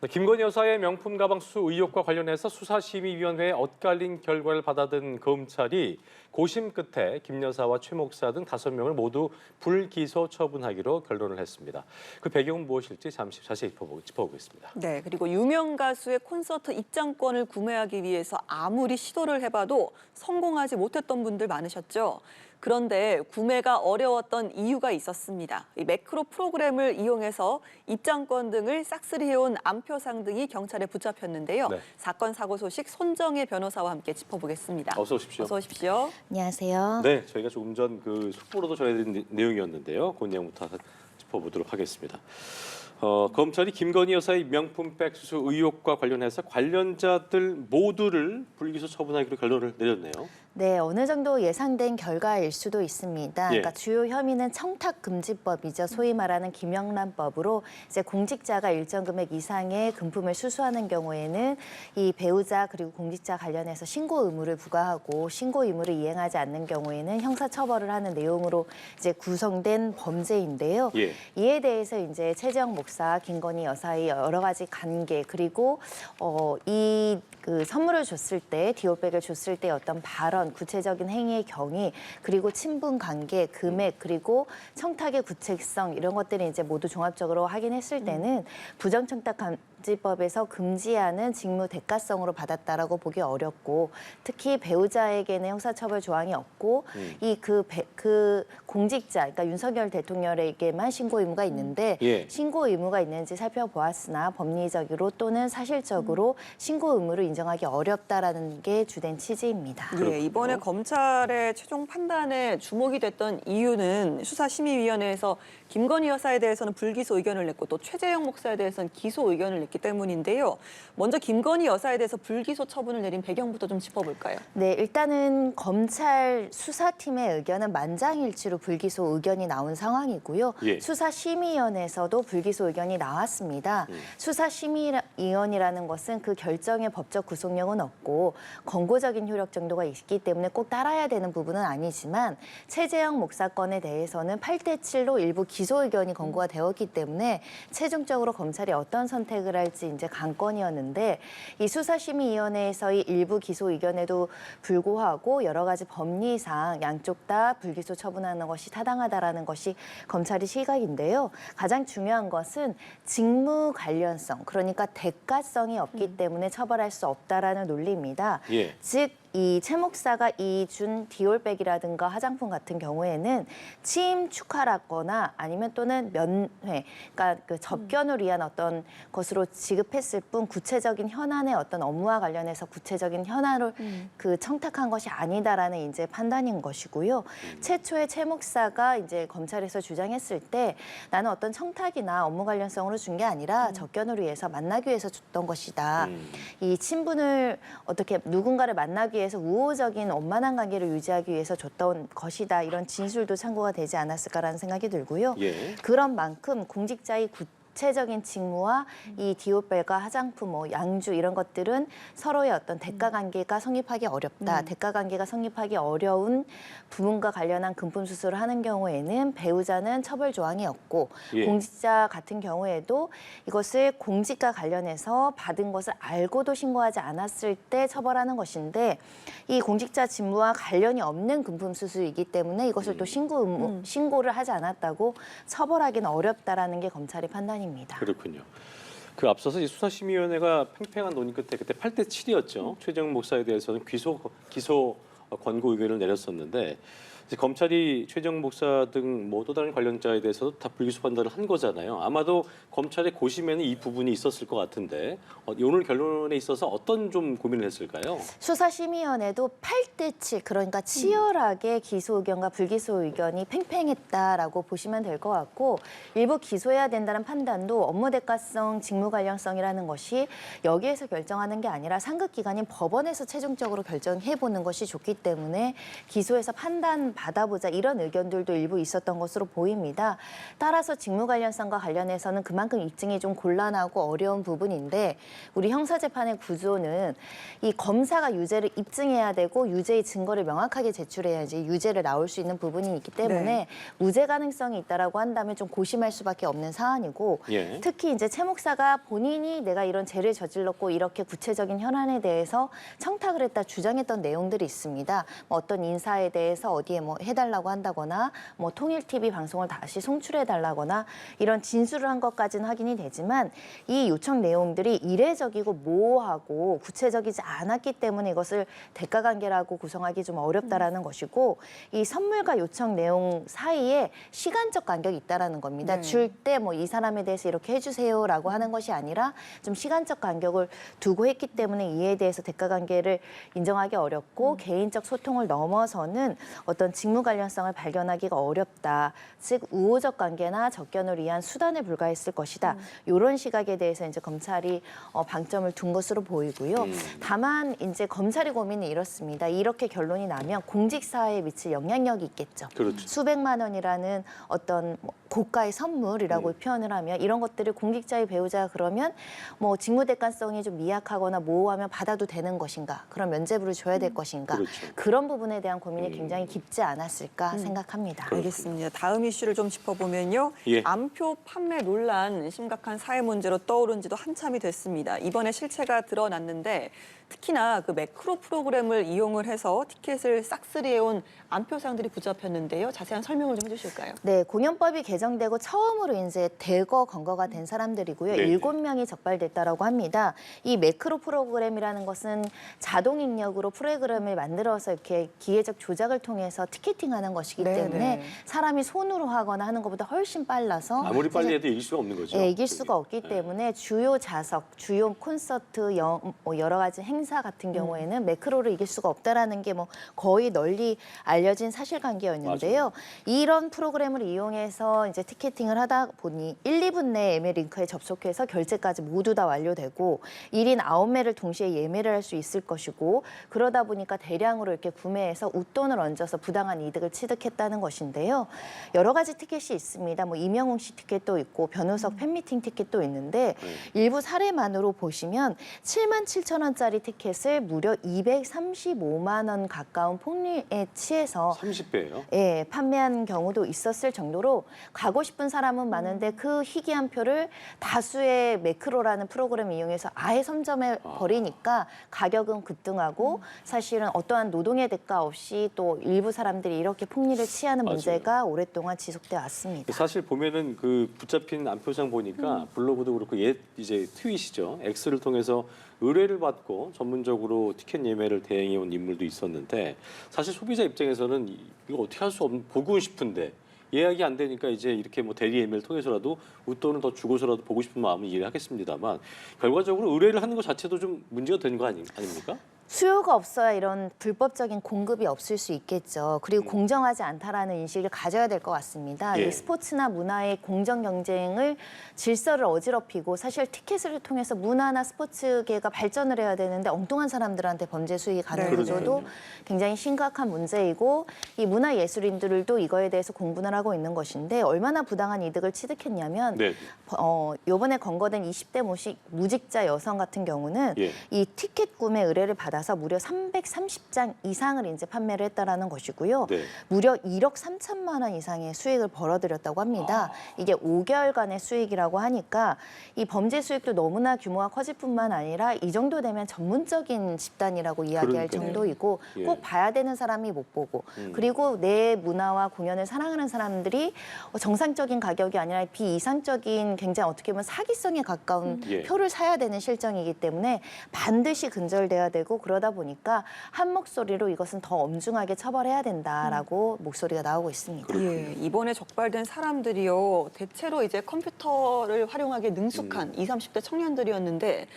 김건희 여사의 명품 가방 수수 의혹과 관련해서 수사심의위원회의 엇갈린 결과를 받아든 검찰이 고심 끝에 김 여사와 최 목사 등 5명을 모두 불기소 처분하기로 결론을 했습니다. 그 배경은 무엇일지 잠시 자세히 짚어보겠습니다. 네, 그리고 유명 가수의 콘서트 입장권을 구매하기 위해서 아무리 시도를 해봐도 성공하지 못했던 분들 많으셨죠. 그런데 구매가 어려웠던 이유가 있었습니다. 이 매크로 프로그램을 이용해서 입장권 등을 싹쓸이해온 암표상 등이 경찰에 붙잡혔는데요. 네. 사건 사고 소식 손정혜 변호사와 함께 짚어보겠습니다. 어서 오십시오. 어서 오십시오. 안녕하세요. 네, 저희가 조금 전 그 속보로도 전해드린 내용이었는데요. 그 내용부터 짚어보도록 하겠습니다. 검찰이 김건희 여사의 명품백 수수 의혹과 관련해서 관련자들 모두를 불기소 처분하기로 결론을 내렸네요. 네, 어느 정도 예상된 결과일 수도 있습니다. 예. 그러니까 주요 혐의는 청탁금지법이죠. 소위 말하는 김영란법으로 이제 공직자가 일정 금액 이상의 금품을 수수하는 경우에는 이 배우자 그리고 공직자 관련해서 신고 의무를 부과하고 신고 의무를 이행하지 않는 경우에는 형사처벌을 하는 내용으로 이제 구성된 범죄인데요. 예. 이에 대해서 이제 최재형 목사, 김건희 여사의 여러 가지 관계 그리고 그 선물을 줬을 때 디올백을 줬을 때 어떤 발언, 구체적인 행위의 경위 그리고 친분 관계, 금액 그리고 청탁의 구체성 이런 것들을 이제 모두 종합적으로 확인했을 때는 부정청탁금지법에서 금지하는 직무 대가성으로 받았다라고 보기 어렵고 특히 배우자에게는 형사처벌 조항이 없고 그 공직자, 그러니까 윤석열 대통령에게만 신고 의무가 있는데 예. 신고 의무가 있는지 살펴보았으나 법리적으로 또는 사실적으로 신고 의무를 인정하기 어렵다라는 게 주된 취지입니다. 예, 이번에 검찰의 최종 판단에 주목이 됐던 이유는 수사심의위원회에서 김건희 여사에 대해서는 불기소 의견을 냈고 또 최재형 목사에 대해서는 기소 의견을 냈기 때문인데요. 먼저 김건희 여사에 대해서 불기소 처분을 내린 배경부터 좀 짚어볼까요? 네, 일단은 검찰 수사팀의 의견은 만장일치로 불기소 의견이 나온 상황이고요. 예. 수사심의위원회에서도 불기소 의견이 나왔습니다. 수사심의위원이라는 것은 그 결정의 법적 구속력은 없고 권고적인 효력 정도가 있기 때문에 꼭 따라야 되는 부분은 아니지만 최재형 목사 건에 대해서는 8대7로 일부 기소 의견이 권고가 되었기 때문에 최종적으로 검찰이 어떤 선택을 할지 이제 관건이었는데 이 수사심의위원회에서의 일부 기소 의견에도 불구하고 여러 가지 법리상 양쪽 다 불기소 처분하는 것이 타당하다라는 것이 검찰의 시각인데요. 가장 중요한 것은 직무 관련성, 그러니까 대가성이 없기 때문에 처벌할 수 없다라는 논리입니다. 예. 즉 이 최 목사가 이 준 디올백이라든가 화장품 같은 경우에는 취임 축하라거나 아니면 또는 면회, 그러니까 그 접견을 위한 어떤 것으로 지급했을 뿐 구체적인 현안의 어떤 업무와 관련해서 구체적인 현안을 그 청탁한 것이 아니다라는 이제 판단인 것이고요. 최초에 최 목사가 이제 검찰에서 주장했을 때 나는 어떤 청탁이나 업무 관련성으로 준 게 아니라 접견을 위해서 만나기 위해서 줬던 것이다. 이 친분을 어떻게 누군가를 만나기 위해서 우호적인 원만한 관계를 유지하기 위해서 줬던 것이다. 이런 진술도 참고가 되지 않았을까라는 생각이 들고요. 예. 그런 만큼 공직자의 구체적인 직무와 이 디올백과 화장품, 양주 이런 것들은 서로의 어떤 대가 관계가 성립하기 어렵다. 대가 관계가 성립하기 어려운 부분과 관련한 금품 수수를 하는 경우에는 배우자는 처벌 조항이 없고 예. 공직자 같은 경우에도 이것을 공직과 관련해서 받은 것을 알고도 신고하지 않았을 때 처벌하는 것인데 이 공직자 직무와 관련이 없는 금품 수수이기 때문에 이것을 또 신고를 하지 않았다고 처벌하기는 어렵다라는 게 검찰의 판단입니다. 그렇군요. 그 앞서서 이 수사심의위원회가 팽팽한 논의 끝에 그때 8대7이었죠. 최재형 목사에 대해서는 기소 권고 의견을 내렸었는데 이제 검찰이 최재형 목사 등 뭐 또 다른 관련자에 대해서도 다 불기소 판단을 한 거잖아요. 아마도 검찰의 고심에는 이 부분이 있었을 것 같은데 오늘 결론에 있어서 어떤 좀 고민을 했을까요? 수사심의위원회도 8대7 그러니까 치열하게 기소 의견과 불기소 의견이 팽팽했다라고 보시면 될 것 같고 일부 기소해야 된다는 판단도 업무 대가성, 직무 관련성이라는 것이 여기에서 결정하는 게 아니라 상급 기관인 법원에서 최종적으로 결정해 보는 것이 좋기 때문에 기소해서 판단 받아보자 이런 의견들도 일부 있었던 것으로 보입니다. 따라서 직무 관련성과 관련해서는 그만큼 입증이 좀 곤란하고 어려운 부분인데 우리 형사재판의 구조는 이 검사가 유죄를 입증해야 되고 유죄의 증거를 명확하게 제출해야지 유죄를 나올 수 있는 부분이 있기 때문에 네. 무죄 가능성이 있다라고 한다면 좀 고심할 수밖에 없는 사안이고 예. 특히 이제 최 목사가 본인이 내가 이런 죄를 저질렀고 이렇게 구체적인 현안에 대해서 청탁을 했다 주장했던 내용들이 있습니다. 뭐 어떤 인사에 대해서 어디에 뭐 해달라고 한다거나 뭐 통일 TV 방송을 다시 송출해달라거나 이런 진술을 한 것까지는 확인이 되지만 이 요청 내용들이 이례적이고 모호하고 구체적이지 않았기 때문에 이것을 대가관계라고 구성하기 좀 어렵다라는 것이고 이 선물과 요청 내용 사이에 시간적 간격이 있다라는 겁니다. 네. 줄 때 뭐 이 사람에 대해서 이렇게 해주세요라고 하는 것이 아니라 좀 시간적 간격을 두고 했기 때문에 이에 대해서 대가관계를 인정하기 어렵고 개인적 소통을 넘어서는 어떤 직무 관련성을 발견하기가 어렵다. 즉 우호적 관계나 접견을 위한 수단에 불과했을 것이다. 이런 시각에 대해서 이제 검찰이 방점을 둔 것으로 보이고요. 다만 이제 검찰의 고민은 이렇습니다. 이렇게 결론이 나면 공직사회에 미칠 영향력이 있겠죠. 그렇죠. 수백만 원이라는 어떤 고가의 선물이라고 표현을 하면 이런 것들을 공직자의 배우자 그러면 뭐 직무대가성이 좀 미약하거나 모호하면 받아도 되는 것인가? 그런 면죄부를 줘야 될 것인가? 그렇죠. 그런 부분에 대한 고민이 굉장히 깊지 않았을까 생각합니다. 알겠습니다. 다음 이슈를 좀 짚어보면요. 예. 암표 판매 논란 심각한 사회 문제로 떠오른 지도 한참이 됐습니다. 이번에 실체가 드러났는데 특히나 그 매크로 프로그램을 이용을 해서 티켓을 싹쓸이해온 암표상들이 붙잡혔는데요. 자세한 설명을 좀 해주실까요? 네, 공연법이 개정되고 처음으로 이제 대거 검거가 된 사람들이고요. 네. 7명이 적발됐다라고 합니다. 이 매크로 프로그램이라는 것은 자동 입력으로 프로그램을 만들어서 이렇게 기계적 조작을 통해서 티켓팅하는 것이기 네, 때문에 네. 사람이 손으로 하거나 하는 것보다 훨씬 빨라서 아무리 빨리 사실 해도 이길 수가 없는 거죠. 예, 이길 수가 없기 네. 때문에 주요 자석, 주요 콘서트, 뭐 여러 가지 행사 같은 경우에는 매크로를 이길 수가 없다라는 게 뭐 거의 널리 알려진 사실관계였는데요. 맞아요. 이런 프로그램을 이용해서 이제 티켓팅을 하다 보니 1, 2분 내에 예매 링크에 접속해서 결제까지 모두 다 완료되고 1인 9매를 동시에 예매를 할 수 있을 것이고 그러다 보니까 대량으로 이렇게 구매해서 웃돈을 얹어서 부당한 이득을 취득했다는 것인데요. 여러 가지 티켓이 있습니다. 뭐 이명웅 씨 티켓도 있고 변우석 팬미팅 티켓도 있는데 일부 사례만으로 보시면 77,000원짜리 티켓을 무려 235만 원 가까운 폭리에 취해서 30배예요. 예, 판매한 경우도 있었을 정도로 가고 싶은 사람은 많은데 그 희귀한 표를 다수의 매크로라는 프로그램을 이용해서 아예 선점해 버리니까 가격은 급등하고 사실은 어떠한 노동의 대가 없이 또 일부 사람들이 이렇게 폭리를 취하는 맞아요. 문제가 오랫동안 지속돼 왔습니다. 사실 보면은 그 붙잡힌 암표상 보니까 블로그도 그렇고 옛 이제 트윗이죠. X를 통해서 의뢰를 받고 전문적으로 티켓 예매를 대행해온 인물도 있었는데 사실 소비자 입장에서는 이거 어떻게 할 수 없는 보고 싶은데 예약이 안 되니까 이제 이렇게 뭐 대리 예매를 통해서라도 웃돈을 더 주고서라도 보고 싶은 마음은 이해하겠습니다만 결과적으로 의뢰를 하는 것 자체도 좀 문제가 되는 거 아닙니까? 수요가 없어야 이런 불법적인 공급이 없을 수 있겠죠. 그리고 공정하지 않다라는 인식을 가져야 될 것 같습니다. 예. 이 스포츠나 문화의 공정 경쟁을 질서를 어지럽히고 사실 티켓을 통해서 문화나 스포츠계가 발전을 해야 되는데 엉뚱한 사람들한테 범죄 수익이 가는 네, 구조도 그러니까요. 굉장히 심각한 문제이고 이 문화예술인들도 이거에 대해서 공분을 하고 있는 것인데 얼마나 부당한 이득을 취득했냐면 네. 이번에 검거된 20대 무직자 여성 같은 경우는 예. 이 티켓 구매 의뢰를 받아서 무려 330장 이상을 이제 판매를 했다라는 것이고요. 네. 무려 1억 3천만 원 이상의 수익을 벌어들였다고 합니다. 이게 5개월간의 수익이라고 하니까 이 범죄 수익도 너무나 규모가 커질 뿐만 아니라 이 정도 되면 전문적인 집단이라고 이야기할 그러니까요. 정도이고 예. 꼭 봐야 되는 사람이 못 보고 그리고 내 문화와 공연을 사랑하는 사람들이 정상적인 가격이 아니라 비이상적인 굉장히 어떻게 보면 사기성에 가까운 예. 표를 사야 되는 실정이기 때문에 반드시 근절돼야 되고 그러다 보니까 한 목소리로 이것은 더 엄중하게 처벌해야 된다라고 목소리가 나오고 있습니다. 예, 이번에 적발된 사람들이요. 대체로 이제 컴퓨터를 활용하기에 능숙한 20, 30대 청년들이었는데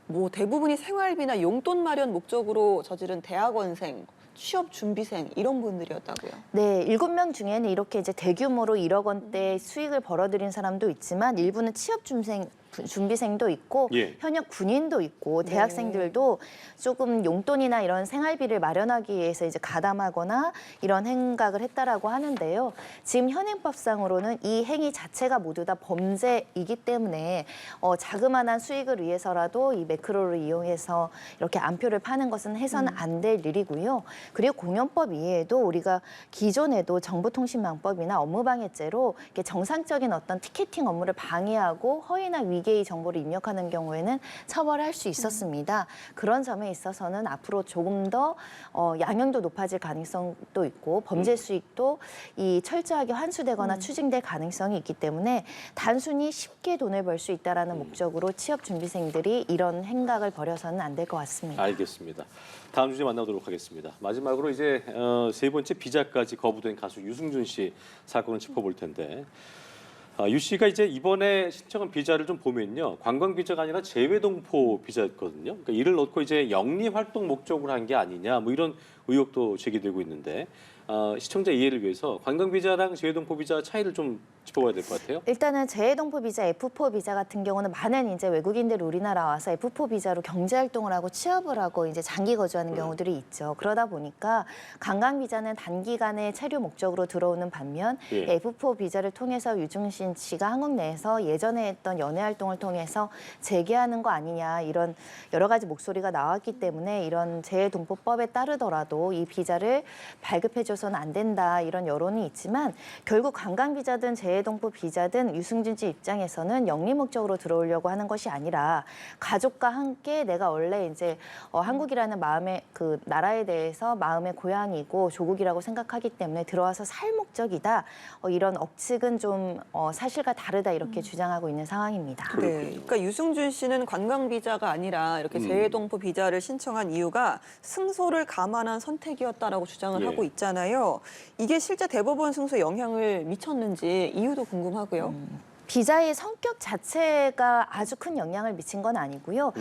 뭐 대부분이 생활비나 용돈 마련 목적으로 저지른 대학원생, 취업 준비생 이런 분들이었다고요. 네, 7명 중에는 이렇게 이제 대규모로 1억 원대 수익을 벌어들인 사람도 있지만 일부는 취업 준비생 준비생도 있고 예. 현역 군인도 있고 대학생들도 조금 용돈이나 이런 생활비를 마련하기 위해서 이제 가담하거나 이런 행각을 했다라고 하는데요. 지금 현행법상으로는 이 행위 자체가 모두 다 범죄이기 때문에 자그마한 수익을 위해서라도 이 매크로를 이용해서 이렇게 암표를 파는 것은 해서는 안 될 일이고요. 그리고 공연법 이외에도 우리가 기존에도 정보통신망법이나 업무방해죄로 이렇게 정상적인 어떤 티켓팅 업무를 방해하고 허위나 위계의 정보를 입력하는 경우에는 처벌할 수 있었습니다. 그런 점에 있어서는 앞으로 조금 더 양형도 높아질 가능성도 있고 범죄 수익도 이 철저하게 환수되거나 추징될 가능성이 있기 때문에 단순히 쉽게 돈을 벌 수 있다라는 목적으로 취업 준비생들이 이런 행각을 벌여서는 안 될 것 같습니다. 알겠습니다. 다음 주제 만나보도록 하겠습니다. 마지막으로 이제 세 번째 비자까지 거부된 가수 유승준 씨 사건을 짚어볼 텐데 유 씨가 이제 이번에 신청한 비자를 좀 보면요. 관광 비자가 아니라 재외동포 비자였거든요. 그러니까 이를 넣고 이제 영리 활동 목적으로 한 게 아니냐 뭐 이런 의혹도 제기되고 있는데 시청자 이해를 위해서 관광 비자랑 재외동포 비자 차이를 좀 짚어봐야 될 것 같아요. 일단은 재외동포 비자, F4 비자 같은 경우는 많은 이제 외국인들이 우리나라 와서 F4 비자로 경제 활동을 하고 취업을 하고 이제 장기 거주하는 경우들이 있죠. 그러다 보니까 관광 비자는 단기간의 체류 목적으로 들어오는 반면 예. F4 비자를 통해서 유승준 씨가 한국 내에서 예전에 했던 연애 활동을 통해서 재개하는 거 아니냐 이런 여러 가지 목소리가 나왔기 때문에 이런 재외동포법에 따르더라도 이 비자를 발급해줘서는 안 된다 이런 여론이 있지만 결국 관광 비자든 재외동포 비자든 유승준 씨 입장에서는 영리 목적으로 들어오려고 하는 것이 아니라 가족과 함께 내가 원래 이제 한국이라는 마음의 그 나라에 대해서 마음의 고향이고 조국이라고 생각하기 때문에 들어와서 살 목적이다. 이런 억측은 좀 사실과 다르다 이렇게 주장하고 있는 상황입니다. 네, 그러니까 유승준 씨는 관광 비자가 아니라 이렇게 재외동포 비자를 신청한 이유가 승소를 감안한 선택이었다라고 주장을 예. 하고 있잖아요. 이게 실제 대법원 승소에 영향을 미쳤는지 이유도 궁금하고요. 비자의 성격 자체가 아주 큰 영향을 미친 건 아니고요.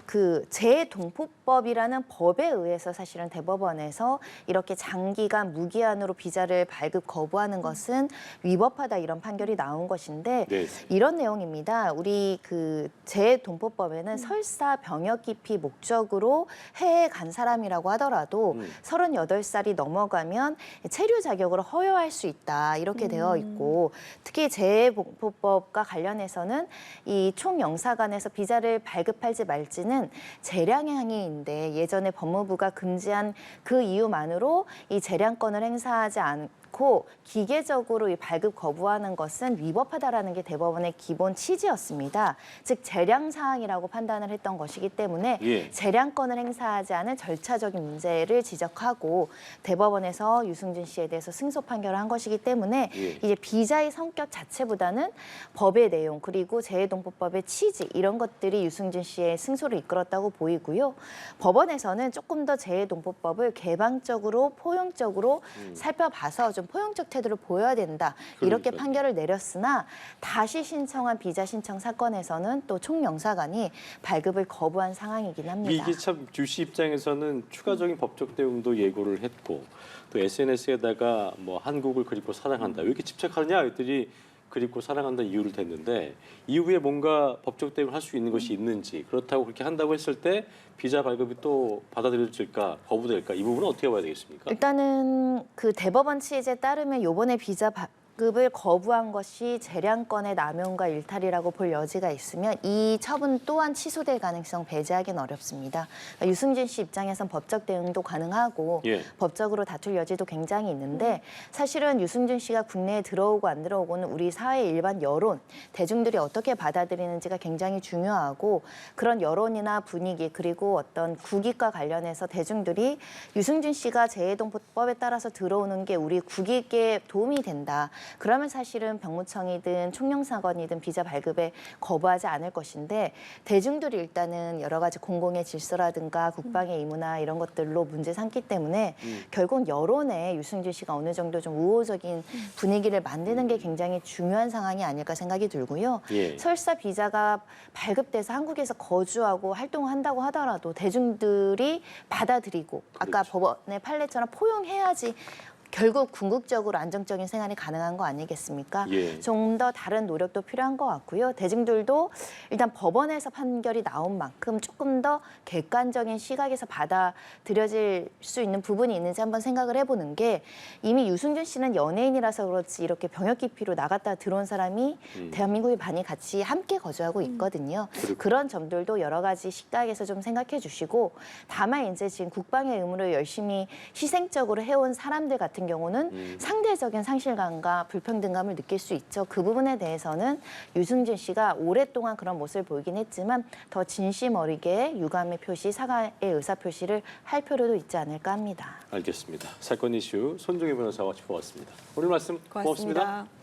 그 재동포법이라는 법에 의해서 사실은 대법원에서 이렇게 장기간 무기한으로 비자를 발급 거부하는 것은 위법하다 이런 판결이 나온 것인데 네. 이런 내용입니다. 우리 그 재동포법에는 설사 병역 기피 목적으로 해외에 간 사람이라고 하더라도 38살이 넘어가면 체류 자격으로 허용할 수 있다 이렇게 되어 있고 특히 재동포법과 관련해서는 이 총영사관에서 비자를 발급할지 말지는 재량 행위인데 예전에 법무부가 금지한 그 이유만으로 이 재량권을 행사하지 않고 기계적으로 이 발급 거부하는 것은 위법하다라는 게 대법원의 기본 취지였습니다. 즉 재량 사항이라고 판단을 했던 것이기 때문에 예. 재량권을 행사하지 않은 절차적인 문제를 지적하고 대법원에서 유승준 씨에 대해서 승소 판결을 한 것이기 때문에 예. 이제 비자의 성격 자체보다는 법의 내용 그리고 재외동포법의 취지 이런 것들이 유승준 씨의 승소를 이끌었다고 보이고요. 법원에서는 조금 더 재외동포법을 개방적으로 포용적으로 살펴봐서 좀 포용적 태도를 보여야 된다. 이렇게 그러니까요. 판결을 내렸으나 다시 신청한 비자 신청 사건에서는 또 총영사관이 발급을 거부한 상황이긴 합니다. 이게 참 유 씨 입장에서는 추가적인 법적 대응도 예고를 했고 또 SNS에다가 뭐 한국을 그립고 사랑한다. 왜 이렇게 집착하느냐 했더니 그립고 사랑한다 이유를 댔는데 이후에 뭔가 법적 대응을 할 수 있는 것이 있는지 그렇다고 그렇게 한다고 했을 때 비자 발급이 또 받아들여질까 거부될까 이 부분은 어떻게 봐야 되겠습니까? 일단은 그 대법원 취지에 따르면 이번에 비자 발급을 거부한 것이 재량권의 남용과 일탈이라고 볼 여지가 있으면 이 처분 또한 취소될 가능성 배제하기는 어렵습니다. 그러니까 유승준 씨 입장에선 법적 대응도 가능하고 예. 법적으로 다툴 여지도 굉장히 있는데 사실은 유승준 씨가 국내에 들어오고 안 들어오고는 우리 사회의 일반 여론, 대중들이 어떻게 받아들이는지가 굉장히 중요하고 그런 여론이나 분위기 그리고 어떤 국익과 관련해서 대중들이 유승준 씨가 재외동포법에 따라서 들어오는 게 우리 국익에 도움이 된다. 그러면 사실은 병무청이든 총영사관이든 비자 발급에 거부하지 않을 것인데 대중들이 일단은 여러 가지 공공의 질서라든가 국방의 의무나 이런 것들로 문제 삼기 때문에 결국 여론에 유승준 씨가 어느 정도 좀 우호적인 분위기를 만드는 게 굉장히 중요한 상황이 아닐까 생각이 들고요. 예. 설사 비자가 발급돼서 한국에서 거주하고 활동한다고 하더라도 대중들이 받아들이고 아까 그렇죠. 법원의 판례처럼 포용해야지 결국 궁극적으로 안정적인 생활이 가능한 거 아니겠습니까? 예. 좀 더 다른 노력도 필요한 것 같고요. 대중들도 일단 법원에서 판결이 나온 만큼 조금 더 객관적인 시각에서 받아들여질 수 있는 부분이 있는지 한번 생각을 해보는 게 이미 유승준 씨는 연예인이라서 그렇지 이렇게 병역 기피로 나갔다 들어온 사람이 대한민국에 많이 같이 함께 거주하고 있거든요. 그런 점들도 여러 가지 시각에서 좀 생각해 주시고 다만 이제 지금 국방의 의무를 열심히 희생적으로 해온 사람들 같은 경우는 상대적인 상실감과 불평등감을 느낄 수 있죠. 그 부분에 대해서는 유승준 씨가 오랫동안 그런 모습을 보이긴 했지만 더 진심 어리게 유감의 표시, 사과의 의사 표시를 할 필요도 있지 않을까 합니다. 알겠습니다. 사건 이슈 손종희 변호사와 짚어봤습니다. 오늘 말씀 고맙습니다. 고맙습니다.